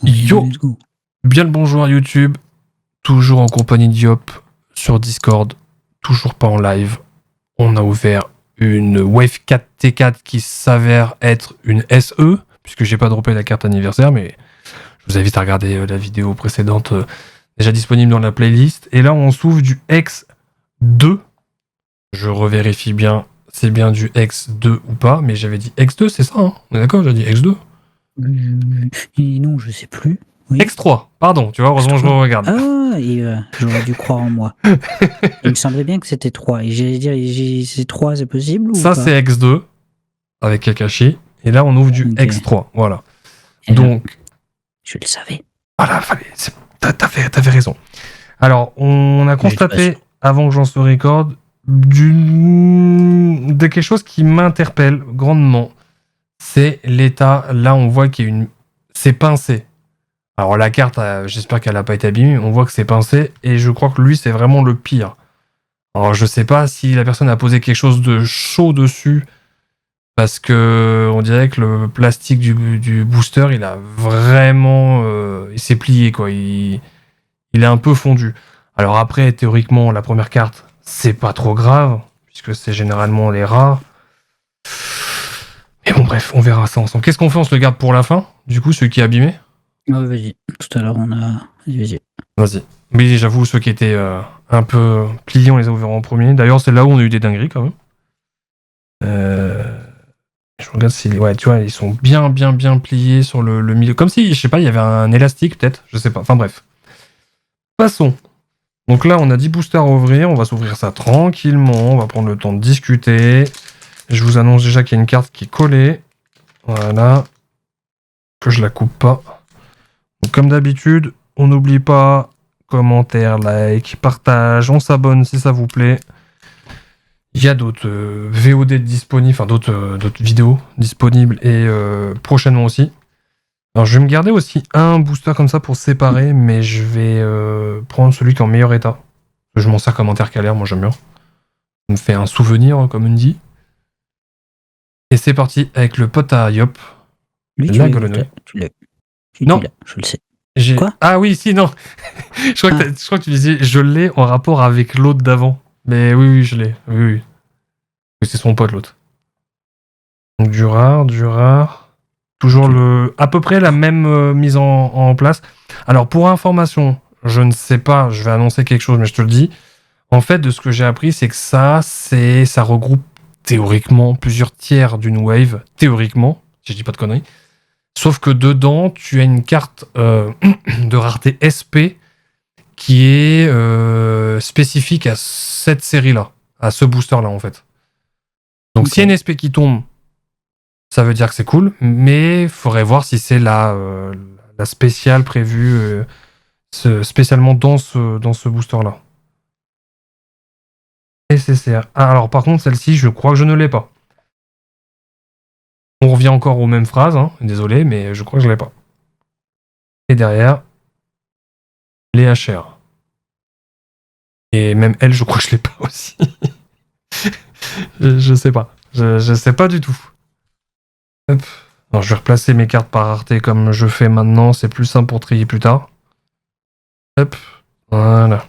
Yo, Let's go. bien le bonjour à YouTube, toujours en compagnie d'Iop sur Discord, toujours pas en live. On a ouvert une Wave 4 T4 qui s'avère être une SE, puisque j'ai pas droppé la carte anniversaire, mais je vous invite à regarder la vidéo précédente, déjà disponible dans la playlist. Et là, on s'ouvre du X2. Je revérifie bien, c'est bien du X2 ou pas, mais j'avais dit X2, c'est ça, hein? On est d'accord, j'ai dit X2. Et non, je sais plus. Oui. X3, pardon, tu vois, heureusement je X3. regarde. Ah, j'aurais dû croire en moi. Il me semblait bien que c'était 3. Et j'allais dire, c'est 3, c'est possible ou Ça, pas? c'est X2 avec Kakashi. Et là, on ouvre du Ok. X3. Voilà. Et là, Donc, je le savais. voilà, t'avais raison. Alors, on a Mais j'étais pas constaté, sûr. avant que j'en se recorde, de quelque chose qui m'interpelle grandement. C'est l'état. Là, on voit qu'il y a une. C'est pincé. Alors, la carte, j'espère qu'elle n'a pas été abîmée. On voit que c'est pincé. Et je crois que lui, c'est vraiment le pire. Alors, je sais pas si la personne a posé quelque chose de chaud dessus. Parce que on dirait que le plastique du booster, il a vraiment... il s'est plié, quoi. Il est un peu fondu. Alors après, théoriquement, la première carte, c'est pas trop grave, puisque c'est généralement les rares. Mais bon, bref, on verra ça ensemble. Qu'est-ce qu'on fait? On se le garde pour la fin, du coup, celui qui est abîmé? Oh, vas-y. Tout à l'heure, on a. Vas-y. Vas-y. Oui, j'avoue, ceux qui étaient un peu pliés, on les a ouverts en premier. D'ailleurs, c'est là où on a eu des dingueries, quand même. Je regarde si... Ouais, tu vois, ils sont bien pliés sur le milieu. Comme si, je sais pas, il y avait un élastique, peut-être. Je sais pas. Enfin, bref. Passons. Donc là, on a 10 boosters à ouvrir. On va s'ouvrir ça tranquillement. On va prendre le temps de discuter. Je vous annonce déjà qu'il y a une carte qui est collée. Voilà. Que je la coupe pas. Donc, comme d'habitude, on n'oublie pas commentaire, like, partage. On s'abonne si ça vous plaît. Il y a d'autres VOD disponibles, enfin d'autres vidéos disponibles et prochainement aussi. Alors je vais me garder aussi un booster comme ça pour séparer, mais je vais prendre celui qui est en meilleur état. Je m'en sers comme intercalaire, moi j'aime bien. Ça me fait un souvenir, comme on dit. Et c'est parti avec le pote à Yop. Lui, La grenouille. tu l'as. Non, Je le sais. j'ai... Quoi? Ah oui, si, non. je crois que tu disais, je l'ai en rapport avec l'autre d'avant. Mais oui, je l'ai. Oui. Oui, c'est son pote l'autre. Donc du rare. Toujours à peu près la même mise en place. Alors pour information, je ne sais pas, je vais annoncer quelque chose, mais je te le dis. En fait, de ce que j'ai appris, c'est que ça regroupe théoriquement plusieurs tiers d'une wave, théoriquement, si je dis pas de conneries. Sauf que dedans, tu as une carte de rareté SP qui est spécifique à cette série-là, à ce booster-là en fait. Donc s'il y a une SP qui tombe, ça veut dire que c'est cool, mais il faudrait voir si c'est la spéciale prévue spécialement dans ce booster-là. Nécessaire. Ah, alors par contre, celle-ci, je crois que je ne l'ai pas. On revient encore aux mêmes phrases, hein. Désolé, mais je crois que je l'ai pas. Et derrière, les HR. Et même elle, je crois que je l'ai pas aussi. je sais pas. Je sais pas du tout. Hop. Alors, je vais replacer mes cartes par rareté comme je fais maintenant. C'est plus simple pour trier plus tard. Hop. Voilà.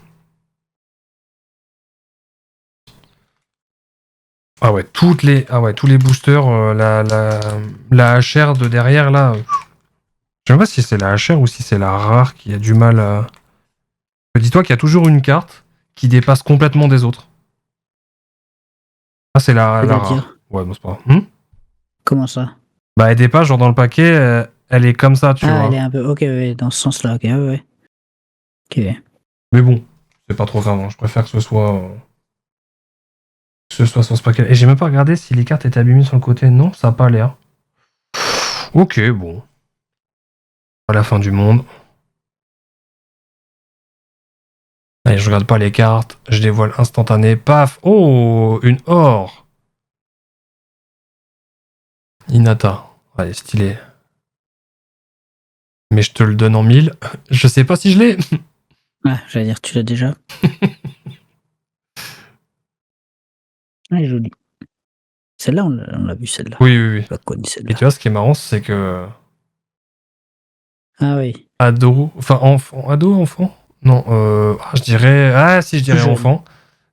Ah ouais, tous les boosters, la HR de derrière là. Je sais pas si c'est la HR ou si c'est la rare qui a du mal à. Dis-toi qu'il y a toujours une carte qui dépasse complètement des autres. Ah, c'est la rare. Ouais, non, c'est pas grave. Comment ça? Bah, elle dépasse, genre dans le paquet, elle est comme ça, tu vois. Elle est un peu. Ok, ouais, dans ce sens-là. Ok, ouais. Ok. Mais bon, c'est pas trop grave, hein. Je préfère que ce soit sur ce paquet. Et j'ai même pas regardé si les cartes étaient abîmées sur le côté. Non, ça a pas l'air. Ok, bon. Pas la fin du monde. Allez, je regarde pas les cartes. Je dévoile instantané. Paf. Oh, une or. Inata. Allez, stylé. Mais je te le donne en 1000. Je sais pas si je l'ai. Ah, j'allais dire, tu l'as déjà. Ah, joli. Celle-là, on l'a vu, celle-là. Oui. Je la connais, Et celle-là. tu vois, ce qui est marrant, c'est que... Ah oui. ado, enfin enfant. Non, je dirais, si je dirais Plus jeune. enfant.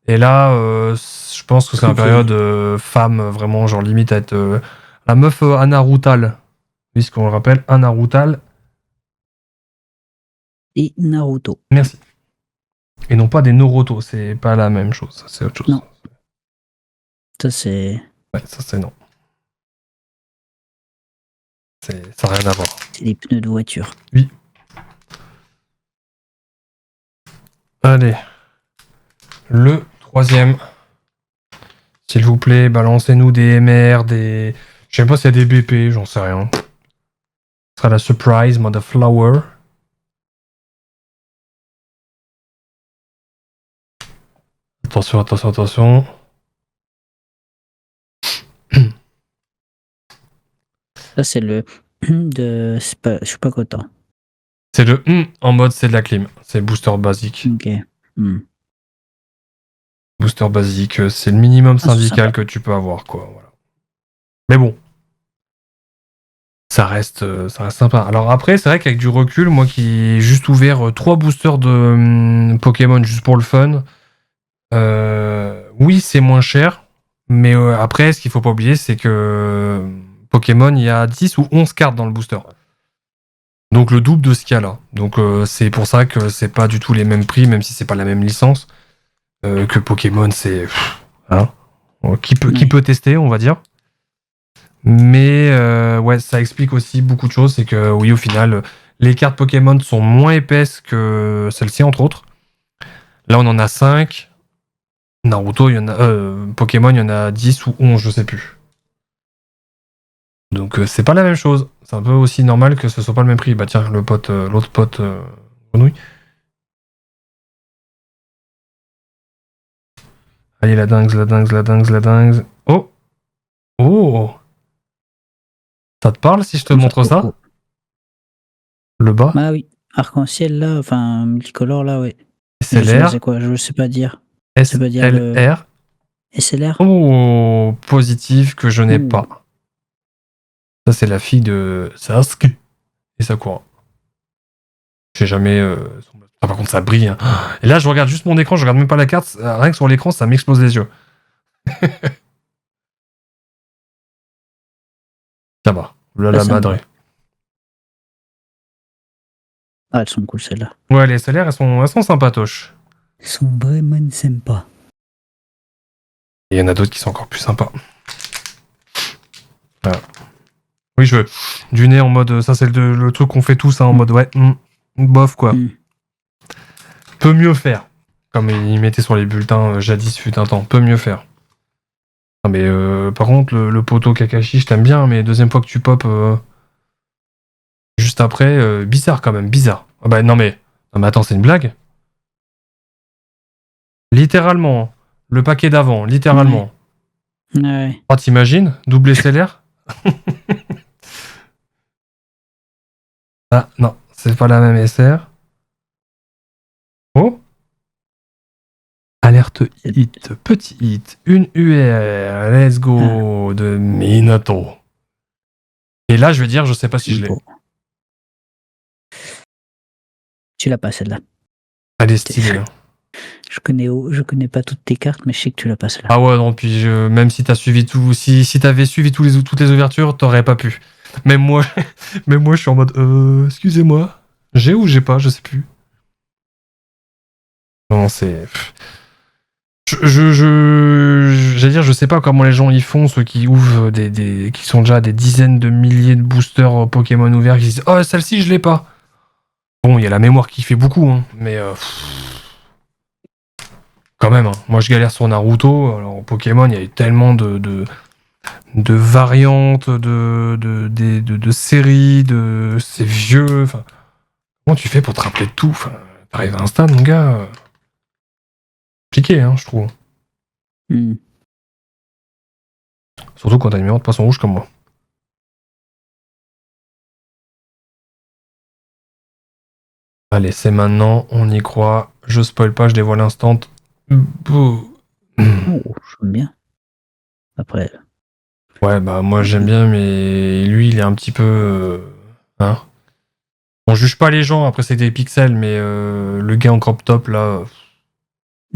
Et là, je pense que c'est Plus une période femme, vraiment, genre limite à être la meuf Anna Routal. Oui, ce qu'on le rappelle, Anna Routal. Et Naruto. Merci. Et non pas des Noroto, c'est pas la même chose, ça, c'est autre chose. Non. Ça, c'est Ouais, ça c'est non. Ça n'a rien à voir. les pneus de voiture. Oui. Allez. Le troisième. S'il vous plaît, balancez-nous des MR, des... Je sais pas s'il y a des BP, j'en sais rien. Ce sera la surprise, motherflower. Attention, attention, attention. Ça, c'est le de. Je suis pas content. C'est le en mode c'est de la clim. C'est booster basique. Ok. Hmm. Booster basique, c'est le minimum c'est syndical sympa. que tu peux avoir, quoi. Voilà. Mais bon. Ça reste sympa. Alors après, c'est vrai qu'avec du recul, moi qui ai juste ouvert 3 boosters de Pokémon juste pour le fun, oui, c'est moins cher. Mais après, ce qu'il faut pas oublier, c'est que Pokémon, il y a 10 ou 11 cartes dans le booster. Donc le double de ce qu'il y a là. Donc c'est pour ça que c'est pas du tout les mêmes prix, même si c'est pas la même licence. Que Pokémon, c'est... Hein, qui peut tester, on va dire. Mais ouais, ça explique aussi beaucoup de choses. C'est que oui, au final, les cartes Pokémon sont moins épaisses que celles-ci, entre autres. Là, on en a 5. Naruto, il y en a... Pokémon, il y en a 10 ou 11, je sais plus. Donc c'est pas la même chose. C'est un peu aussi normal que ce soit pas le même prix. Bah tiens, l'autre pote grenouille. Allez, la dingue, la dingue, la dingue, la dingue. Oh! Oh! Ça te parle si je te montre ça? Le bas? Ah oui. Arc-en-ciel là, enfin multicolore là, ouais. Mais je sais pas SLR? c'est quoi, je sais pas dire. Je sais pas dire le SLR? SLR. Oh! Positif que je n'ai Ouh. pas. Ça, c'est la fille de Sasuke et Sakura. J'ai jamais... Ah, par contre, ça brille. Hein. Et là, je regarde juste mon écran, je regarde même pas la carte. Rien que sur l'écran, ça m'explose les yeux. Ça va. Là, Pas la madre. sympa. Ah, elles sont cool celles-là. Ouais, les SLR, elles sont sympatoches. Elles sont vraiment sympas. Et il y en a d'autres qui sont encore plus sympas. Voilà. Oui, je veux du nez en mode... Ça, c'est le truc qu'on fait tous, hein, en mode... Ouais, bof, quoi. Peut mieux faire. Comme ils mettaient sur les bulletins jadis fut un temps. Peut mieux faire. Non, mais par contre, le poteau Kakashi, je t'aime bien, mais deuxième fois que tu pop juste après, bizarre quand même, bizarre. Ah bah non mais attends, c'est une blague? Littéralement, hein. Le paquet d'avant, littéralement. Ouais. Oh, t'imagines? Double SLR? Ah non, c'est pas la même SR. Oh! Alerte hit, petit hit, une UR, let's go de Minato. Et là, je vais dire, je sais pas si je l'ai. Tu l'as pas celle-là. Elle est stylée. Hein. Je connais pas toutes tes cartes, mais je sais que tu l'as pas celle-là. Ah ouais, non, puis même si t'as suivi tout, si t'avais suivi toutes les ouvertures, t'aurais pas pu. Même moi, même moi, je suis en mode, excusez-moi, j'ai ou j'ai pas, je sais plus. Non, c'est... J'allais dire, je sais pas comment les gens y font, ceux qui ouvrent qui sont déjà des dizaines de milliers de boosters Pokémon ouverts, qui disent, oh, celle-ci, je l'ai pas. Bon, il y a la mémoire qui fait beaucoup, hein, mais quand même, hein. Moi, je galère sur Naruto. Alors, en Pokémon, il y a eu tellement de variantes, de séries, c'est vieux. Enfin, comment tu fais pour te rappeler de tout? Enfin, t'arrives à un stade, mon gars. Compliqué, hein, je trouve. Surtout quand t'as une mémoire de poisson rouge comme moi. Allez, c'est maintenant, on y croit. Je spoil pas, je dévoile l'instant. Oh, j'aime bien. Après. Ouais, bah moi j'aime bien, mais lui il est un petit peu... Hein. Bon, juge pas les gens, après c'est des pixels, mais le gars en crop top, là,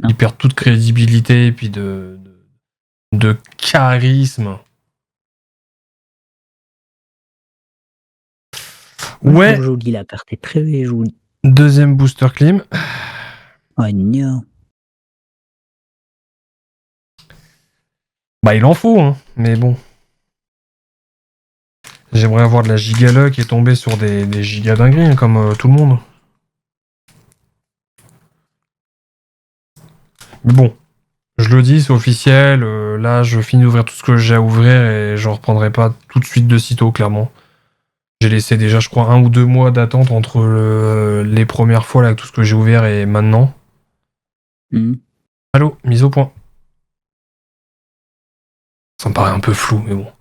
Non. il perd toute crédibilité et puis de charisme. Ouais, Joli, la carte est très jolie. deuxième booster clim. Oh non. Bah, il en faut, hein, mais bon. J'aimerais avoir de la gigale qui est tombée sur des giga dingueries, hein, comme tout le monde. Mais bon, je le dis, c'est officiel. Là, je finis d'ouvrir tout ce que j'ai à ouvrir et je reprendrai pas tout de suite de sitôt, clairement. J'ai laissé déjà, je crois, 1 ou 2 mois d'attente entre les premières fois, là, avec tout ce que j'ai ouvert et maintenant. Allô, mise au point. Ça me paraît un peu flou, mais bon.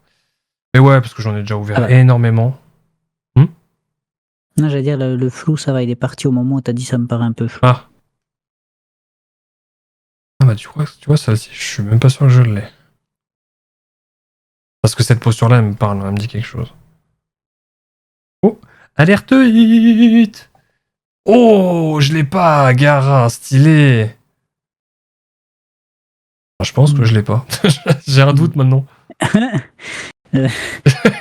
Mais ouais, parce que j'en ai déjà ouvert énormément. Non, j'allais dire, le flou, ça va, il est parti au moment où t'as dit ça me paraît un peu flou. Ah bah tu vois celle-ci, je suis même pas sûr que je l'ai. Parce que cette posture-là, elle me parle, elle me dit quelque chose. Oh, alerte hit. Oh, je l'ai pas, Gara, stylé. Je pense que je l'ai pas. J'ai un doute maintenant. Je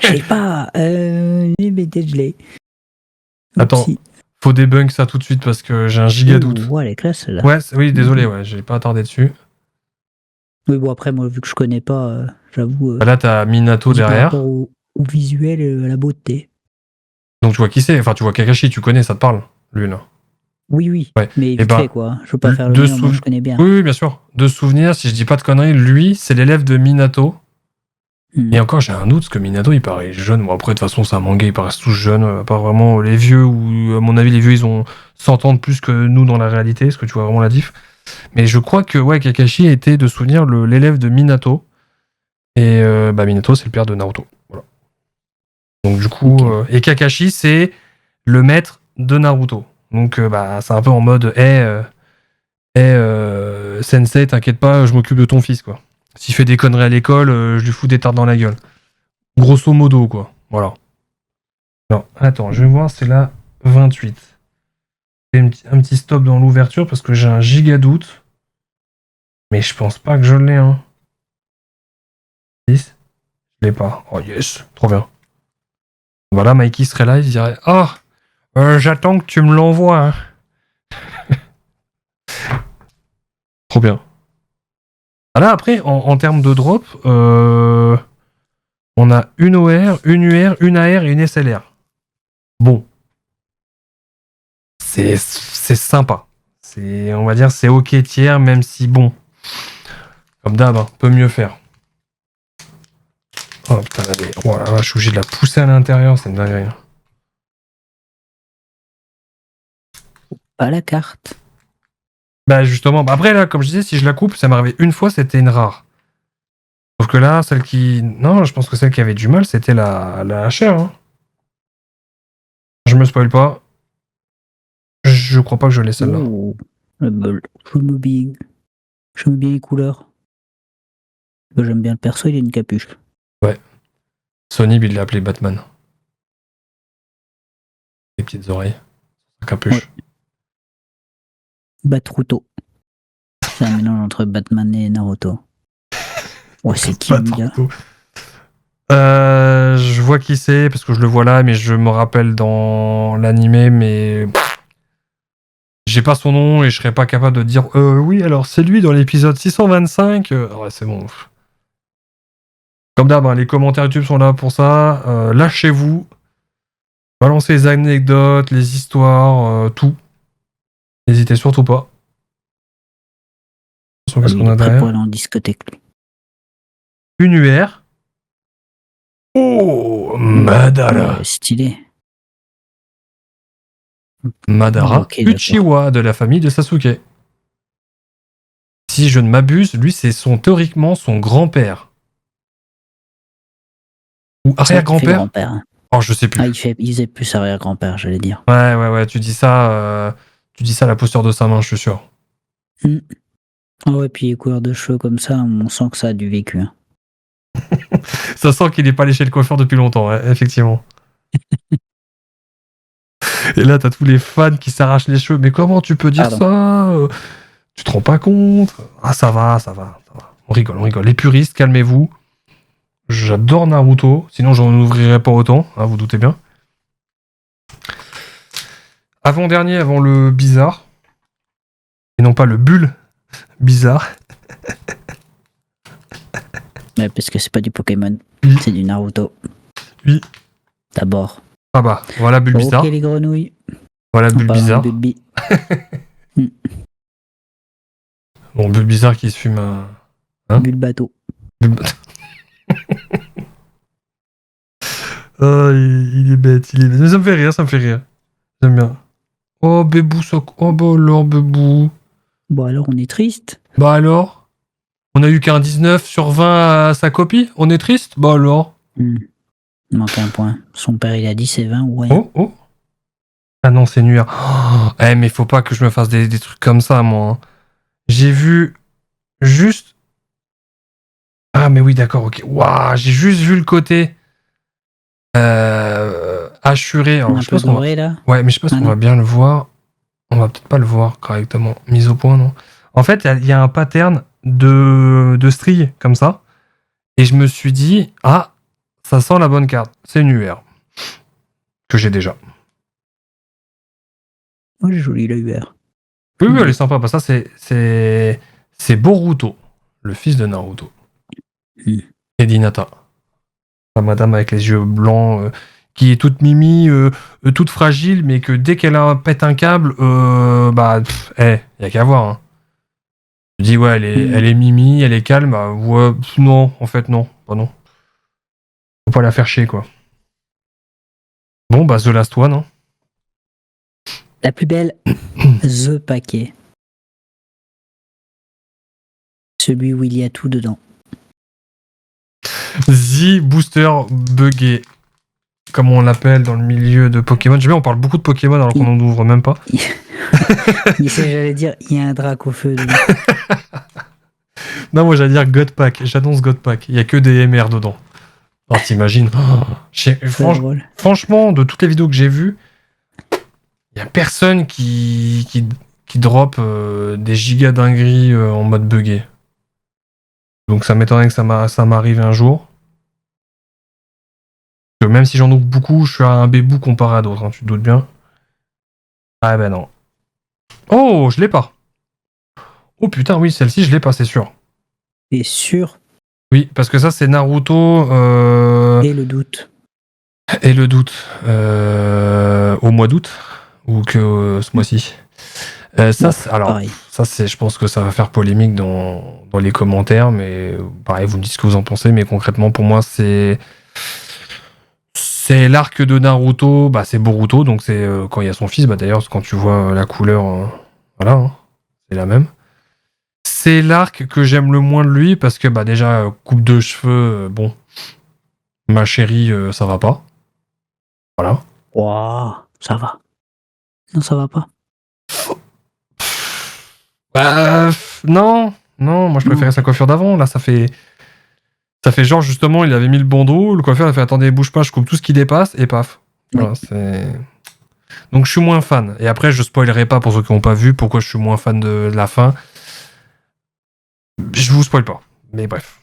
sais pas, mais peut-être je l'ai. Attends, faut débunk ça tout de suite parce que j'ai un giga doute. Ouais, elle est classe là. Ouais, oui, désolé, ouais, j'ai pas attardé dessus. Oui, bon, après, moi, vu que je connais pas, j'avoue. Là, t'as Minato derrière. Par rapport au visuel et à la beauté. Donc, tu vois qui c'est. Enfin, tu vois Kakashi, tu connais, ça te parle, lui, là. Oui. Ouais. Mais vite fait, quoi. Je veux pas faire le mien, moi, je connais bien. Oui, bien sûr. De souvenir, si je dis pas de conneries, lui, c'est l'élève de Minato. Et encore, j'ai un doute, parce que Minato, il paraît jeune. Bon, après, de toute façon, c'est un manga, ils paraissent tous jeunes. Pas vraiment les vieux, ou à mon avis, les vieux, ils ont 100 ans de plus que nous dans la réalité, parce que tu vois vraiment la diff. Mais je crois que, ouais, Kakashi était, de souvenir, l'élève de Minato. Et Minato, c'est le père de Naruto. Voilà. Donc, du coup... et Kakashi, c'est le maître de Naruto. Donc, c'est un peu en mode, Sensei, t'inquiète pas, je m'occupe de ton fils, quoi. S'il fait des conneries à l'école, je lui fous des tartes dans la gueule. Grosso modo, quoi. Voilà. Non, attends, je vais voir, c'est la 28. Un petit stop dans l'ouverture parce que j'ai un giga doute. Mais je pense pas que je l'ai, hein. 10. Je l'ai pas. Oh yes, trop bien. Voilà, Mikey serait là, il dirait oh, j'attends que tu me l'envoies. Hein. Trop bien. Voilà, après, en termes de drop, on a une OR, une UR, une AR et une SLR. Bon. C'est sympa. On va dire, c'est ok tiers, même si bon. Comme d'hab, hein, peut mieux faire. Oh putain, oh la vache, je suis obligé de la pousser à l'intérieur, c'est une dinguerie. Pas la carte. Bah justement, après là, comme je disais, si je la coupe, ça m'est arrivé une fois, c'était une rare. Sauf que là, celle qui... Non, je pense que celle qui avait du mal, c'était la HR. Hein. Je me spoil pas. Je crois pas que je l'ai celle-là. Oh, j'aime bien les couleurs. J'aime bien le perso, il a une capuche. Ouais. Sony, il l'a appelé Batman. Les petites oreilles. Capuche. Ouais. Batruto. C'est un mélange entre Batman et Naruto. Ouais, c'est qui le gars ? Je vois qui c'est, parce que je le vois là, mais je me rappelle dans l'animé, mais... J'ai pas son nom et je serais pas capable de dire oui, alors c'est lui dans l'épisode 625. Ouais, c'est bon. Comme d'hab, hein, les commentaires YouTube sont là pour ça. Lâchez-vous. Balancez les anecdotes, les histoires, tout. N'hésitez surtout pas. Qu'est-ce qu'on a derrière ? Pour aller en discothèque, lui. Une UR. Oh, Madara. Stylé. Madara Uchiwa de la famille de Sasuke. Si je ne m'abuse, lui c'est théoriquement son grand-père. Ou arrière-grand-père. Grand-père. Oh, je sais plus. Ah, il faisait plus arrière-grand-père, j'allais dire. Ouais, tu dis ça à la posture de sa main, je suis sûr. Ah ouais, puis les couleurs de cheveux comme ça, on sent que ça a du vécu. Hein. Ça sent qu'il n'est pas allé chez le coiffeur depuis longtemps, ouais, effectivement. Et là, t'as tous les fans qui s'arrachent les cheveux. Mais comment tu peux dire Pardon. ça? Tu te rends pas compte? Ah, ça va, ça va, ça va. On rigole, on rigole. Les puristes, calmez-vous. J'adore Naruto. Sinon, j'en ouvrirais pas autant, hein, vous doutez bien. Avant-dernier, avant le bizarre. Et non pas le bulle bizarre. Ouais, parce que c'est pas du Pokémon, Oui. c'est du Naruto. Oui. D'abord. Ah bah, voilà bulle Ok, bizarre. les grenouilles. Voilà En bulle parlant bizarre. de Bulbi. Bon, bulle bizarre qui se fume un... Hein Bulbato. Oh, il est bête, il est bête. Mais ça me fait rire, ça me fait rire. J'aime bien. Oh, bébou, oh, bah alors, bébou. Bon, alors on est triste. Bah alors? On a eu qu'un 19 sur 20 à sa copie? On est triste? Bah alors? Il manque un point. Son père, il a dit c'est 20 ou rien. Oh, oh. Ah non, c'est nuire. Oh, mais faut pas que je me fasse des trucs comme ça, moi. Hein. J'ai vu juste... Ah, mais oui, d'accord, ok. Waouh, j'ai juste vu le côté... assuré. Alors, Un je sais pas peu si on va... doré, là. Ouais, mais je sais pas si Ah on non. va bien le voir. On va peut-être pas le voir correctement. Mise au point, non? En fait, il y a un pattern de stries comme ça. Et je me suis dit, ah, ça sent la bonne carte. C'est une UR. Que j'ai déjà. Oh, j'ai joli la UR. Oui, oui, elle est sympa. Bah, ça, c'est Boruto, le fils de Naruto. Et d'Hinata. La madame avec les yeux blancs, qui est toute mimi, toute fragile, mais que dès qu'elle pète un câble, bah, y a qu'à voir. Hein. Je dis, ouais, elle est mimi, elle est calme. Bah, ouais, non, en fait, non. Pas non. Faut pas la faire chier, quoi. Bon, bah, The Last One, hein. La plus belle, The Paquet. Celui où il y a tout dedans. The Booster Buggé. Comme on l'appelle dans le milieu de Pokémon. J'aime bien, on parle beaucoup de Pokémon alors qu'on n'en ouvre même pas. J'allais dire, il y a un drac au feu dedans. Non, moi j'allais dire God Pack. J'annonce God Pack. Il y a que des MR dedans. Oh, t'imagines franchement, de toutes les vidéos que j'ai vues, il y a personne qui drop des gigas dingueries en mode buggé. Donc ça m'étonnerait que ça m'arrive un jour. Que même si j'en ouvre beaucoup, je suis à un bébou comparé à d'autres, hein, tu te doutes bien. Ah ben non. Oh, je l'ai pas. Oh putain, oui, celle-ci, je l'ai pas, c'est sûr. T'es sûr? Oui, parce que ça, c'est Naruto. Et le doute. Et le doute. Au mois d'août. Ou que ce mois-ci. Alors, pareil. ça, je pense que ça va faire polémique dans les commentaires, mais pareil, vous me dites ce que vous en pensez, mais concrètement, pour moi, c'est l'arc de Naruto, bah, c'est Boruto, donc c'est quand il y a son fils, bah, d'ailleurs, quand tu vois la couleur, voilà, hein, c'est la même. C'est l'arc que j'aime le moins de lui, parce que, bah, déjà, coupe de cheveux, bon, ma chérie, ça va pas. Voilà. Waouh, ça va. Non, ça va pas. Bah, non, moi je préférais sa coiffure d'avant. Là, ça fait genre justement, il avait mis le bandeau, le coiffeur a fait attendez, bouge pas, je coupe tout ce qui dépasse et paf. Voilà, c'est. Donc je suis moins fan. Et après, je spoilerai pas pour ceux qui n'ont pas vu pourquoi je suis moins fan de la fin. Je vous spoil pas. Mais bref.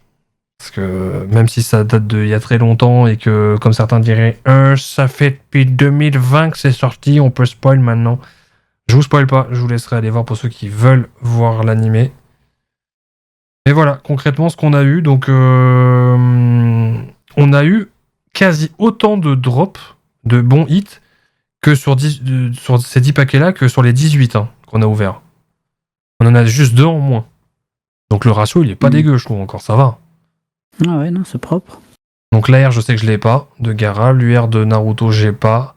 Parce que même si ça date d'il y a très longtemps et que, comme certains diraient, ça fait depuis 2020 que c'est sorti, on peut spoil maintenant. Je vous spoil pas, je vous laisserai aller voir pour ceux qui veulent voir l'animé. Et voilà, concrètement, ce qu'on a eu, donc on a eu quasi autant de drops, de bons hits, que sur ces 10 paquets-là, que sur les 18 hein, qu'on a ouverts. On en a juste 2 en moins. Donc le ratio, il est pas dégueu, je trouve, encore, ça va. Ah ouais, non, c'est propre. Donc l'AR, je sais que je l'ai pas, de Gaara. L'UR de Naruto, j'ai pas.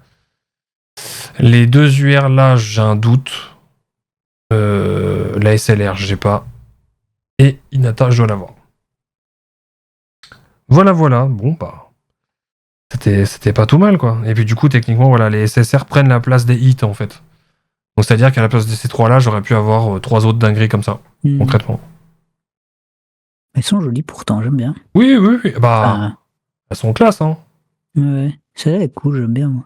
Les 2 UR là, j'ai un doute. La SLR, j'ai pas. Et Hinata, je dois l'avoir. Voilà, bon, bah. C'était pas tout mal, quoi. Et puis, du coup, techniquement, voilà, les SSR prennent la place des hits, en fait. Donc, c'est-à-dire qu'à la place de ces 3-là, j'aurais pu avoir 3 autres dingueries comme ça, concrètement. Elles sont jolies pourtant, j'aime bien. Oui. Bah, elles sont classe, hein. Ouais, celle-là est cool, j'aime bien, moi.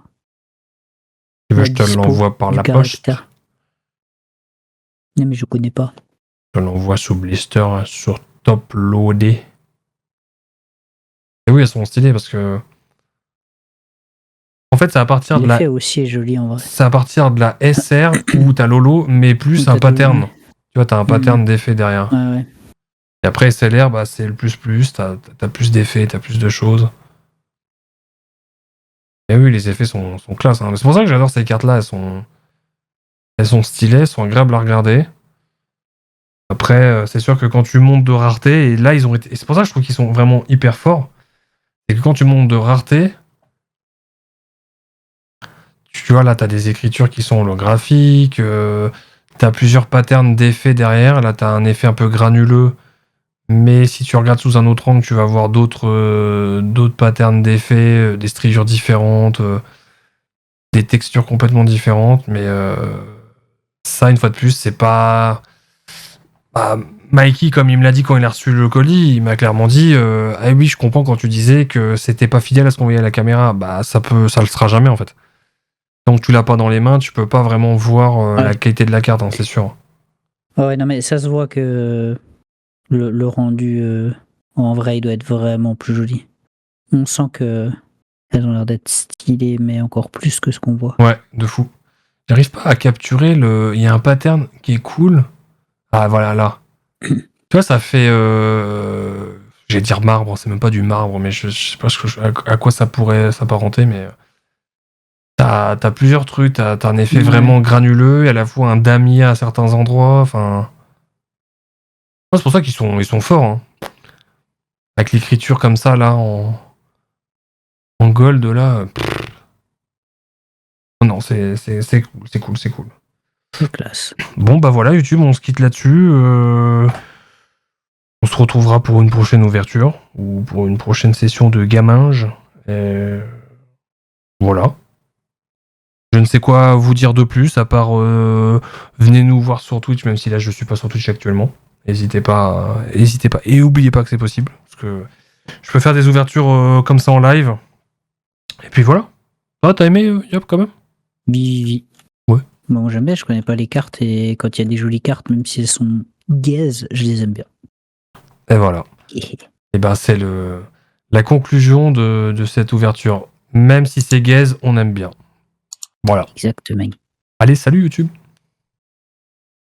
Tu veux la que je te dispo l'envoie par du la poste? caractère. Non, mais je connais pas. Je te l'envoie sous blister hein, sur top loadé. Et oui, elles sont stylées parce que. En fait, c'est à partir de L'effet la. aussi est joli en vrai. C'est à partir de la SR où t'as Lolo, mais plus Où un t'as pattern. Lolo. Tu vois, t'as un pattern d'effet derrière. Ouais. Et après, SLR, bah, c'est le plus, t'as plus d'effets, t'as plus de choses. Et oui, les effets sont classe. Hein. C'est pour ça que j'adore ces cartes-là, elles sont stylées, elles sont agréables à regarder. Après, c'est sûr que quand tu montes de rareté, et là, ils ont été. Et c'est pour ça que je trouve qu'ils sont vraiment hyper forts. C'est que quand tu montes de rareté, tu vois, là, t'as des écritures qui sont holographiques, t'as plusieurs patterns d'effets derrière. Là, t'as un effet un peu granuleux. Mais si tu regardes sous un autre angle, tu vas voir d'autres patterns d'effets, des striures différentes, des textures complètement différentes. Mais ça, une fois de plus, c'est pas. Bah, Mikey, comme il me l'a dit quand il a reçu le colis, il m'a clairement dit ah oui, je comprends quand tu disais que c'était pas fidèle à ce qu'on voyait à la caméra. Bah, ça le sera jamais en fait. Tant que tu l'as pas dans les mains, tu peux pas vraiment voir la qualité de la carte, hein, c'est sûr. Ouais, non, mais ça se voit que le rendu en vrai, il doit être vraiment plus joli. On sent que elles ont l'air d'être stylées, mais encore plus que ce qu'on voit. Ouais, de fou. J'arrive pas à capturer le. Il y a un pattern qui est cool. Ah voilà, là. Tu vois, ça fait. J'allais dire marbre, c'est même pas du marbre, mais je sais pas à quoi ça pourrait s'apparenter, mais. T'as plusieurs trucs, t'as un effet vraiment granuleux et à la fois un damier à certains endroits, enfin. C'est pour ça qu'ils sont forts, hein. Avec l'écriture comme ça, là, en gold, là. Non, c'est cool. C'est classe. Bon, bah voilà, YouTube, on se quitte là-dessus. On se retrouvera pour une prochaine ouverture ou pour une prochaine session de gaminge. Et voilà. Je ne sais quoi vous dire de plus, à part venez nous voir sur Twitch, même si là je suis pas sur Twitch actuellement. N'hésitez pas. Et n'oubliez pas que c'est possible. Parce que je peux faire des ouvertures comme ça en live. Et puis voilà. Ah, t'as aimé Yop quand même? Oui. Ouais. Bon, j'aime bien, je connais pas les cartes et quand il y a des jolies cartes, même si elles sont gaze, je les aime bien. Et voilà. Et ben c'est la conclusion de cette ouverture. Même si c'est gaze, on aime bien. Voilà. Exactement. Allez, salut YouTube!